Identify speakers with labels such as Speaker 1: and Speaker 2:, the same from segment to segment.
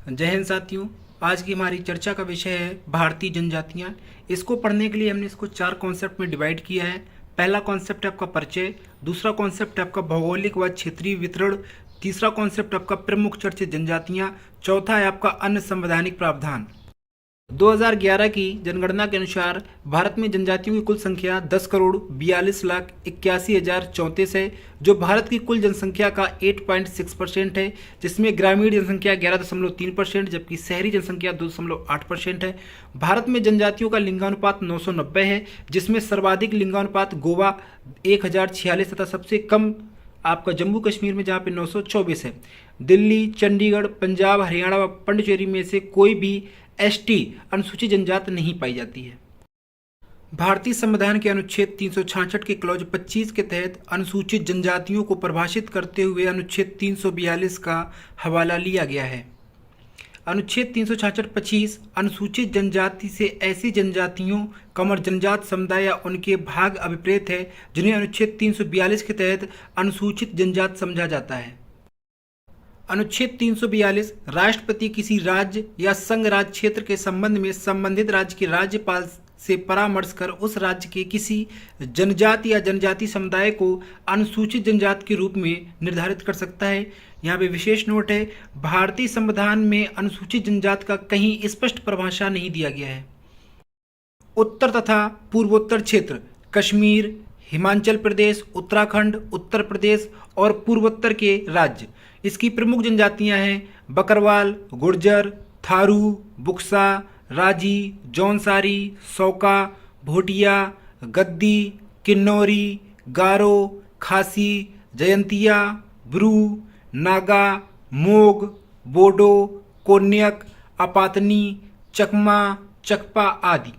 Speaker 1: जय हिंद साथियों। आज की हमारी चर्चा का विषय है भारतीय जनजातियाँ। इसको पढ़ने के लिए हमने इसको 4 कॉन्सेप्ट में डिवाइड किया है। पहला कॉन्सेप्ट है आपका परिचय, दूसरा कॉन्सेप्ट है आपका भौगोलिक व क्षेत्रीय वितरण, तीसरा कॉन्सेप्ट आपका प्रमुख चर्चित जनजातियाँ, चौथा है आपका अन्य संवैधानिक प्रावधान। 2011 की जनगणना के अनुसार भारत में जनजातियों की कुल संख्या 10,42,81,034 है, जो भारत की कुल जनसंख्या का 8.6% है, जिसमें ग्रामीण जनसंख्या 11.3%, जबकि शहरी जनसंख्या 2.8% है। भारत में जनजातियों का लिंगानुपात 990 है, जिसमें सर्वाधिक लिंगानुपात गोवा 1046 तथा सबसे कम आपका जम्मू कश्मीर में जहाँ पे 924 है। दिल्ली, चंडीगढ़, पंजाब, हरियाणा व पुडुचेरी में से कोई भी एसटी अनुसूचित जनजाति नहीं पाई जाती है। भारतीय संविधान के अनुच्छेद 366 के क्लॉज 25 के तहत अनुसूचित जनजातियों को परिभाषित करते हुए अनुच्छेद 342 का हवाला लिया गया है। अनुच्छेद 366-25 अनुसूचित जनजाति से ऐसी जनजातियों कमर जनजात समुदाय या उनके भाग अभिप्रेत है जिन्हें अनुच्छेद 342 के तहत अनुसूचित जनजात समझा जाता है। अनुच्छेद 342 राष्ट्रपति किसी राज्य या संघ राज्य क्षेत्र के संबंध में संबंधित राज्य के राज्यपाल से परामर्श कर उस राज्य के किसी जनजाति या जनजाति समुदाय को अनुसूचित जनजाति के रूप में निर्धारित कर सकता है। यहाँ पे विशेष नोट है, भारतीय संविधान में अनुसूचित जनजाति का कहीं स्पष्ट परिभाषा नहीं दिया गया है। उत्तर तथा पूर्वोत्तर क्षेत्र कश्मीर, हिमाचल प्रदेश, उत्तराखंड, उत्तर प्रदेश और पूर्वोत्तर के राज्य, इसकी प्रमुख जनजातियां हैं बकरवाल, गुर्जर, थारू, बुक्सा, राजी, जौनसारी, सौका, भोटिया, गद्दी, किन्नौरी, गारो, खासी, जयंतिया, ब्रू, नागा, मोग, बोडो, कोन्यक, अपातनी, चकमा, चकपा आदि।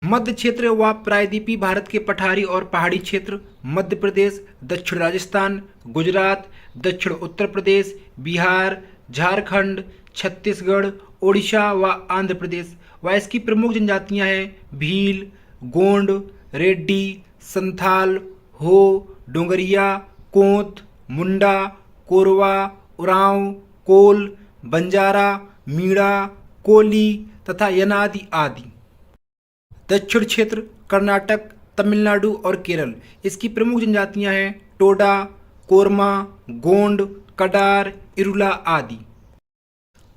Speaker 1: मध्य क्षेत्र व प्रायद्वीपीय भारत के पठारी और पहाड़ी क्षेत्र मध्य प्रदेश, दक्षिण राजस्थान, गुजरात, दक्षिण उत्तर प्रदेश, बिहार, झारखंड, छत्तीसगढ़, ओडिशा व आंध्र प्रदेश व इसकी प्रमुख जनजातियां हैं भील, गोंड, रेड्डी, संथाल, हो, डोंगरिया, कोंत, मुंडा, कोरवा, उरांव, कोल, बंजारा, मीणा, कोली तथा यनादि आदि। दक्षिण क्षेत्र कर्नाटक, तमिलनाडु और केरल, इसकी प्रमुख जनजातियां हैं टोडा, कोरमा, गोंड, कडार, इरुला आदि।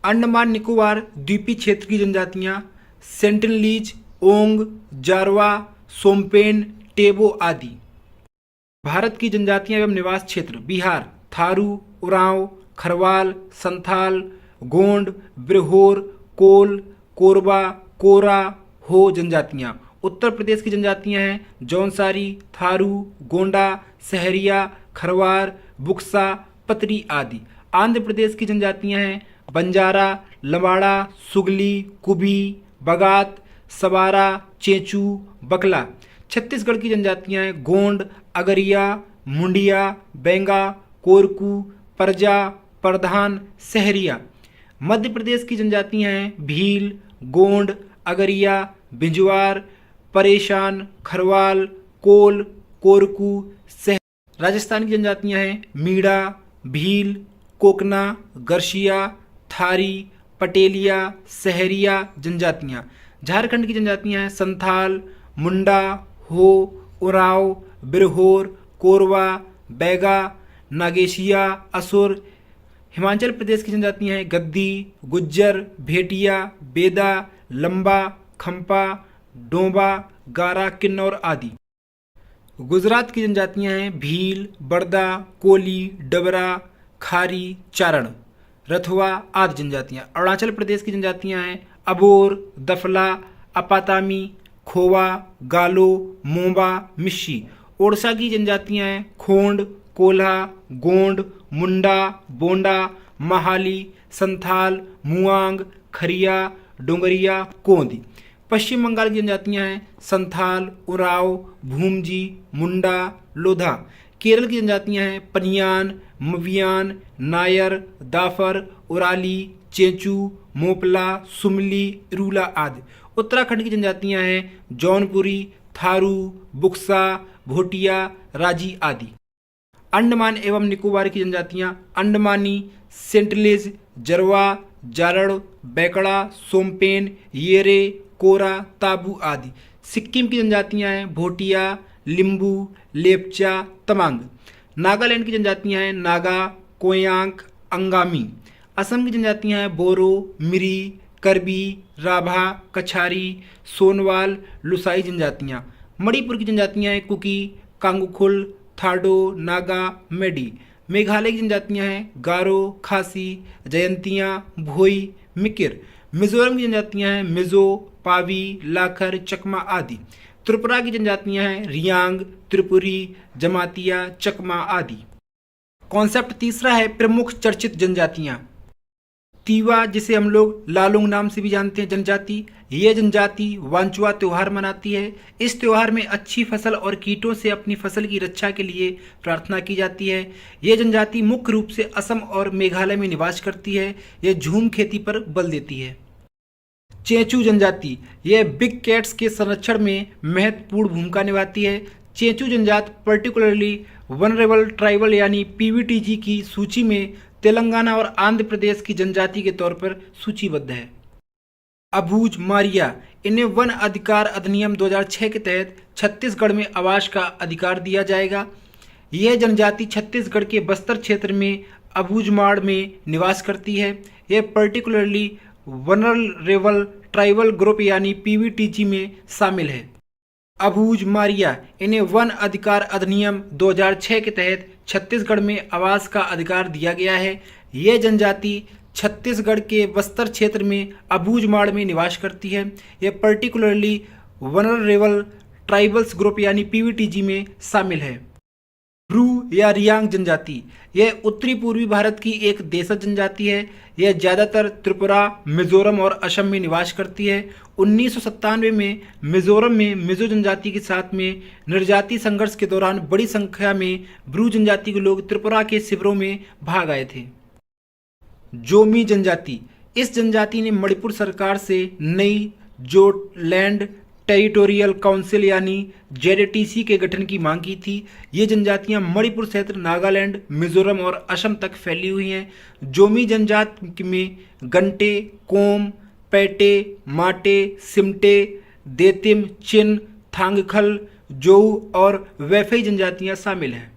Speaker 1: अंडमान निकोबार द्वीपीय क्षेत्र की जनजातियां सेंटिनलीज, ओंग, जारवा, सोमपेन, टेबो आदि। भारत की जनजातियां एवं निवास क्षेत्र बिहार थारू, उरांव, खरवाल, संथाल, गोंड, बिरहोर, कोल, कोरबा, कोरा, हो जनजातियां। उत्तर प्रदेश की जनजातियां हैं जौनसारी, थारू, गोंडा, सहरिया, खरवार, बुक्सा, पतरी आदि। आंध्र प्रदेश की जनजातियां हैं बंजारा, लंबाड़ा, सुगली, कुबी, बगात, सवारा, चेंचू, बकला। छत्तीसगढ़ की जनजातियां हैं गोंड, अगरिया, मुंडिया, बेंगा, कोरकू, परजा, प्रधान, सहरिया। मध्य प्रदेश की जनजातियां हैं भील, गोंड, अगरिया, बिंजवार, परेशान, खरवाल, कोल, कोरकू, सह। राजस्थान की जनजातियां हैं मीणा, भील, कोकना, गरसिया, थारी, पटेलिया, सहरिया जनजातियां। झारखंड की जनजातियां हैं संथाल, मुंडा, हो, उराव, बिरहोर, कोरवा, बैगा, नागेशिया, असुर। हिमाचल प्रदेश की जनजातियां हैं गद्दी, गुज्जर, भेटिया, बेदा, लंबा, खंपा, डोंबा, गारा, किन्नौर आदि। गुजरात की जनजातियां हैं भील, बड़दा, कोली, डबरा, खारी, चारण, रथवा आदि जनजातियां। अरुणाचल प्रदेश की जनजातियां हैं अबोर, दफला, अपातामी, खोवा, गालो, मोंबा, मिशी। ओडिशा की जनजातियां हैं खोंड, कोल्हा, गोंड, मुंडा, बोंडा, महाली, संथाल, मुआंग, खरिया, डोंगरिया, कोंदी। पश्चिम बंगाल की जनजातियां हैं संथाल, उराव, भूमजी, मुंडा, लोधा। केरल की जनजातियां हैं पनियान, मवियान, नायर, दाफर, उराली, चेंचू, मोपला, सुमली, इरूला आदि। उत्तराखंड की जनजातियां हैं जौनपुरी, थारू, बुक्सा, भोटिया, राजी आदि। अंडमान एवं निकोबार की जनजातियां अंडमानी, सेंटलेज, जरवा, जारड़, बैकड़ा, सोमपेन, येरे, कोरा, ताबू आदि। सिक्किम की जनजातियां हैं भोटिया, लिम्बू, लेपचा, तमांग। नागालैंड की जनजातियां हैं नागा, कोयांक, अंगामी। असम की जनजातियां हैं बोरो, मिरी, करबी, राभा, कछारी, सोनवाल, लुसाई जनजातियां। मणिपुर की जनजातियां हैं कुकी, कांगुखुल, थाडो, नागा, मेडी। मेघालय की जनजातियां हैं गारो, खासी, जयंतियां, भोई, मिकिर। मिजोरम की जनजातियां हैं मिजो, पावी, लाखर, चकमा आदि। त्रिपुरा की जनजातियां हैं रियांग, त्रिपुरी, जमातिया, चकमा आदि। कॉन्सेप्ट तीसरा है प्रमुख चर्चित जनजातियां। तीवा, जिसे हम लोग लालुंग नाम से भी जानते हैं जनजाति, ये जनजाति वांचुआ त्योहार मनाती है। इस त्योहार में अच्छी फसल और कीटों से अपनी फसल की रक्षा के लिए प्रार्थना की जाती है। ये जनजाति मुख्य रूप से असम और मेघालय में निवास करती है। यह झूम खेती पर बल देती है। चेंचू जनजाति, यह बिग कैट्स के संरक्षण में महत्वपूर्ण भूमिका निभाती है। चेंचू जनजाति पर्टिकुलरली वनरेबल ट्राइबल यानी पीवीटीजी की सूची में तेलंगाना और आंध्र प्रदेश की जनजाति के तौर पर सूचीबद्ध है। अबूझ मारिया, इन्हें वन अधिकार अधिनियम 2006 के तहत छत्तीसगढ़ में आवास का अधिकार दिया जाएगा। यह जनजाति छत्तीसगढ़ के बस्तर क्षेत्र में अबूझमाड़ में निवास करती है। यह पर्टिकुलरली वनरेबल ट्राइबल ग्रुप यानी पीवीटीजी में शामिल है। अबूझ मारिया, इन्हें वन अधिकार अधिनियम 2006 के तहत छत्तीसगढ़ में आवास का अधिकार दिया गया है। यह जनजाति छत्तीसगढ़ के बस्तर क्षेत्र में अबूझमाड़ में निवास करती है। यह पर्टिकुलरली वनरेबल ट्राइबल्स ग्रुप यानी पीवीटीजी में शामिल है। ब्रू या रियांग जनजाति, यह उत्तरी पूर्वी भारत की एक देशज जनजाति है। यह ज़्यादातर त्रिपुरा, मिजोरम और असम में निवास करती है। 1997 में मिजोरम में मिजो जनजाति के साथ में निर्जाति संघर्ष के दौरान बड़ी संख्या में ब्रू जनजाति के लोग त्रिपुरा के शिविरों में भाग आए थे। जोमी जनजाति, इस जनजाति ने मणिपुर सरकार से नई जोलैंड टेरिटोरियल काउंसिल यानी जेडटीसी के गठन की मांग की थी। ये जनजातियां मणिपुर क्षेत्र, नागालैंड, मिजोरम और असम तक फैली हुई हैं। जोमी जनजाति में गंटे, कोम, पैटे, माटे, सिमटे, देतिम, चिन, थांगखल, जोऊ और वैफई जनजातियां शामिल हैं।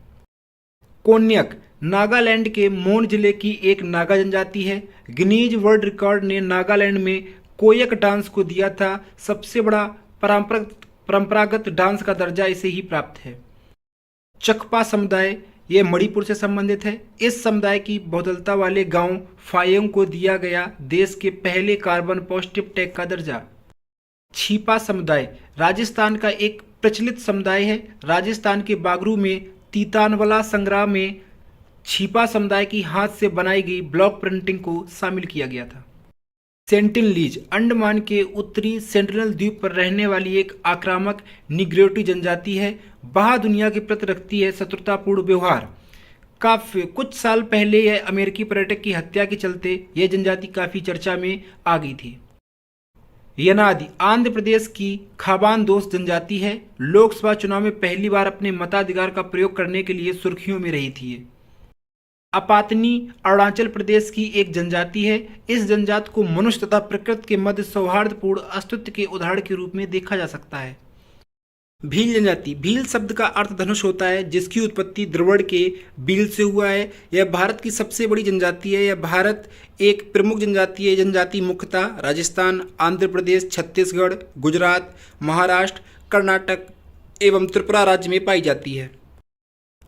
Speaker 1: कोन्यक, नागालैंड के मोन जिले की एक नागा जनजाति है। गिनीज वर्ल्ड रिकॉर्ड ने नागालैंड में कोयक डांस को दिया था। सबसे बड़ा परंपरागत डांस का दर्जा इसे ही प्राप्त है। चकपा समुदाय, ये मणिपुर से संबंधित है। इस समुदाय की बहुदलता वाले गांव फायोंग को दिया गया देश के पहले कार्बन पॉजिटिव टैग का दर्जा। छिपा समुदाय राजस्थान का एक प्रचलित समुदाय है। राजस्थान के बागरू में तीतानवला संग्राम में छिपा समुदाय की हाथ से बनाई गई ब्लॉक प्रिंटिंग को शामिल किया गया था। सेंटिनलीज, अंडमान के उत्तरी सेंटिनल द्वीप पर रहने वाली एक आक्रामक निग्रोटी जनजाति है। वह दुनिया के प्रति रखती है शत्रुतापूर्ण व्यवहार। काफी कुछ साल पहले यह अमेरिकी पर्यटक की हत्या के चलते यह जनजाति काफी चर्चा में आ गई थी। यनादि, आंध्र प्रदेश की खाबानदोस जनजाति है। लोकसभा चुनाव में पहली बार अपने मताधिकार का प्रयोग करने के लिए सुर्खियों में रही थी। अपातनी, अरुणाचल प्रदेश की एक जनजाति है। इस जनजाति को मनुष्य तथा प्रकृति के मध्य सौहार्दपूर्ण अस्तित्व के उदाहरण के रूप में देखा जा सकता है। भील जनजाति, भील शब्द का अर्थ धनुष होता है, जिसकी उत्पत्ति द्रविड़ के भील से हुआ है। यह भारत की सबसे बड़ी जनजाति है। यह भारत एक प्रमुख जनजाति है। जनजाति मुख्यतः राजस्थान, आंध्र प्रदेश, छत्तीसगढ़, गुजरात, महाराष्ट्र, कर्नाटक एवं त्रिपुरा राज्य में पाई जाती है।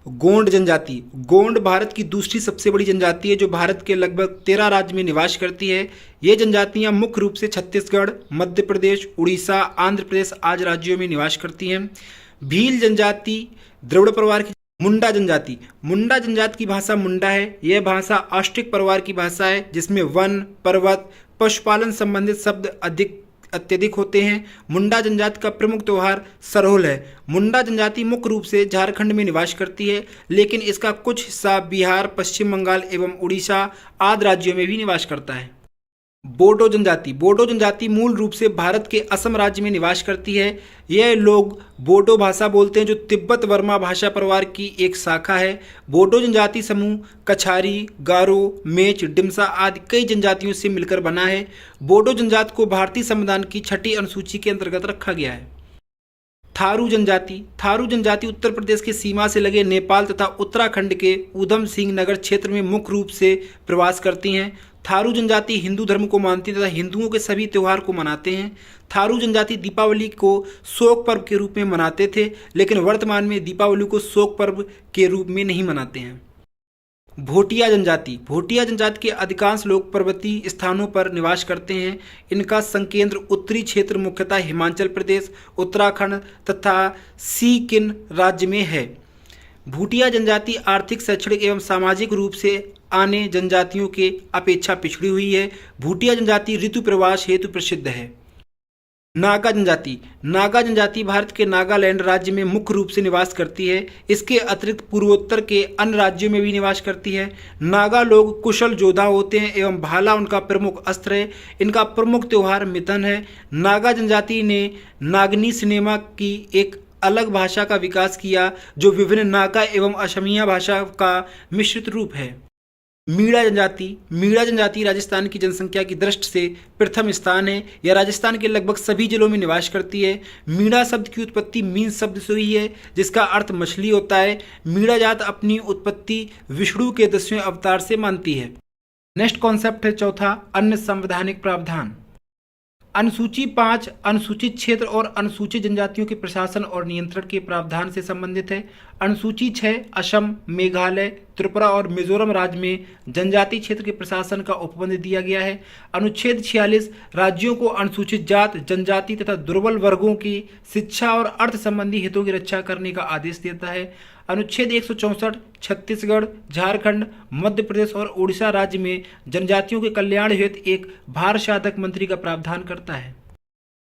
Speaker 1: गोंड जनजाति, गोंड भारत की दूसरी सबसे बड़ी जनजाति है जो भारत के लगभग 13 राज्य में निवास करती है। ये जनजातियां मुख्य रूप से छत्तीसगढ़, मध्य प्रदेश, उड़ीसा, आंध्र प्रदेश आदि राज्यों में निवास करती हैं। भील जनजाति द्रविड़ परिवार की। मुंडा जनजाति, मुंडा जनजाति की भाषा मुंडा है। यह भाषा ऑस्ट्रिक परिवार की भाषा है जिसमें वन, पर्वत, पशुपालन संबंधित शब्द अत्यधिक होते हैं। मुंडा जनजाति का प्रमुख त्योहार सरहुल है। मुंडा जनजाति मुख्य रूप से झारखंड में निवास करती है, लेकिन इसका कुछ हिस्सा बिहार, पश्चिम बंगाल एवं उड़ीसा आदि राज्यों में भी निवास करता है। बोडो जनजाति मूल रूप से भारत के असम राज्य में निवास करती है। यह लोग बोडो भाषा बोलते हैं जो तिब्बत वर्मा भाषा परिवार की एक शाखा है। बोडो जनजाति समूह कछारी, गारो, मेच, डिमसा आदि कई जनजातियों से मिलकर बना है। बोडो जनजाति को भारतीय संविधान की 6ठी अनुसूची के अंतर्गत रखा गया है। थारू जनजाति उत्तर प्रदेश की सीमा से लगे नेपाल तथा उत्तराखंड के ऊधम सिंह नगर क्षेत्र में मुख्य रूप से प्रवास करती हैं। थारू जनजाति हिंदू धर्म को मानती है तथा हिंदुओं के सभी त्यौहार को मनाते हैं। थारू जनजाति दीपावली को शोक पर्व के रूप में मनाते थे, लेकिन वर्तमान में दीपावली को शोक पर्व के रूप में नहीं मनाते हैं। भोटिया जनजाति के अधिकांश लोग पर्वतीय स्थानों पर निवास करते हैं। इनका संकेंद्र उत्तरी क्षेत्र मुख्यतः हिमाचल प्रदेश, उत्तराखंड तथा सिक्किम राज्य में है। भूटिया जनजाति आर्थिक, शैक्षणिक एवं सामाजिक रूप से अन्य जनजातियों के अपेक्षा पिछड़ी हुई है। भूटिया जनजाति ऋतु प्रवास हेतु प्रसिद्ध है। नागा जनजाति भारत के नागालैंड राज्य में मुख्य रूप से निवास करती है। इसके अतिरिक्त पूर्वोत्तर के अन्य राज्यों में भी निवास करती है। नागा लोग कुशल योद्धा होते हैं एवं भाला उनका प्रमुख अस्त्र है। इनका प्रमुख त्यौहार मिथन है। नागा जनजाति ने नागनी सिनेमा की एक अलग भाषा का विकास किया जो विभिन्न नागा एवं असमिया भाषा का मिश्रित रूप है। मीणा जनजाति राजस्थान की जनसंख्या की दृष्टि से प्रथम स्थान है। यह राजस्थान के लगभग सभी जिलों में निवास करती है। मीणा शब्द की उत्पत्ति मीन शब्द से हुई है जिसका अर्थ मछली होता है। मीणा जात अपनी उत्पत्ति विष्णु के 10वें अवतार से मानती है। नेक्स्ट कॉन्सेप्ट है चौथा, अन्य संवैधानिक प्रावधान। अनुसूची 5 अनुसूचित क्षेत्र और अनुसूचित जनजातियों के प्रशासन और नियंत्रण के प्रावधान से संबंधित है। अनुसूची 6 असम, मेघालय, त्रिपुरा और मिजोरम राज्य में जनजाति क्षेत्र के प्रशासन का उपबंध दिया गया है। अनुच्छेद 46 राज्यों को अनुसूचित जात, जनजाति तथा दुर्बल वर्गों की शिक्षा और अर्थ संबंधी हितों की रक्षा करने का आदेश देता है। अनुच्छेद 164 छत्तीसगढ़, झारखंड, मध्य प्रदेश और उड़ीसा राज्य में जनजातियों के कल्याण हेतु एक भार साधक मंत्री का प्रावधान करता है।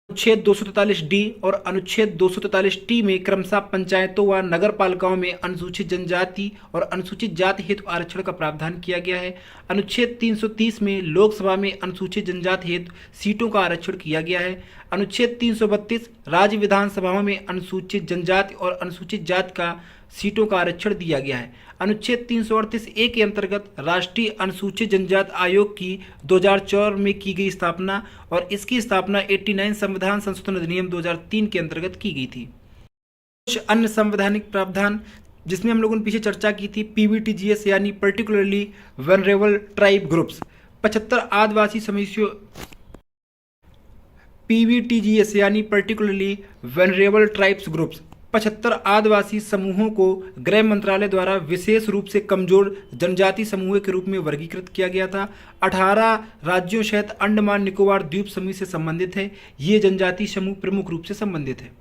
Speaker 1: अनुच्छेद 243D और अनुच्छेद 243T में क्रमशः पंचायतों व नगर पालिकाओं में अनुसूचित जनजाति और अनुसूचित जाति हेतु आरक्षण का प्रावधान किया गया है। अनुच्छेद 330 में लोकसभा में अनुसूचित जनजाति हेतु सीटों का आरक्षण किया गया है। अनुच्छेद 332 राज्य विधानसभाओं में अनुसूचित जनजाति और अनुसूचित जाति का सीटों का आरक्षण दिया गया है। अनुच्छेद 338A के अंतर्गत राष्ट्रीय अनुसूचित जनजाति आयोग की 2004 में की गई स्थापना और इसकी स्थापना 89 संविधान संशोधन अधिनियम 2003 के अंतर्गत की गई थी। कुछ अन्य संवैधानिक प्रावधान जिसमें हम लोगों ने पीछे चर्चा की थी, PVTGS यानी पर्टिकुलरली वनरेबल ट्राइब ग्रुप्स, 75 आदिवासी समितियों, PVTGS यानी पर्टिकुलरली वनरेबल ट्राइब्स ग्रुप्स 75 आदिवासी समूहों को गृह मंत्रालय द्वारा विशेष रूप से कमजोर जनजाति समूह के रूप में वर्गीकृत किया गया था। 18 राज्यों सहित अंडमान निकोबार द्वीप समूह से संबंधित है। ये जनजाति समूह प्रमुख रूप से संबंधित है।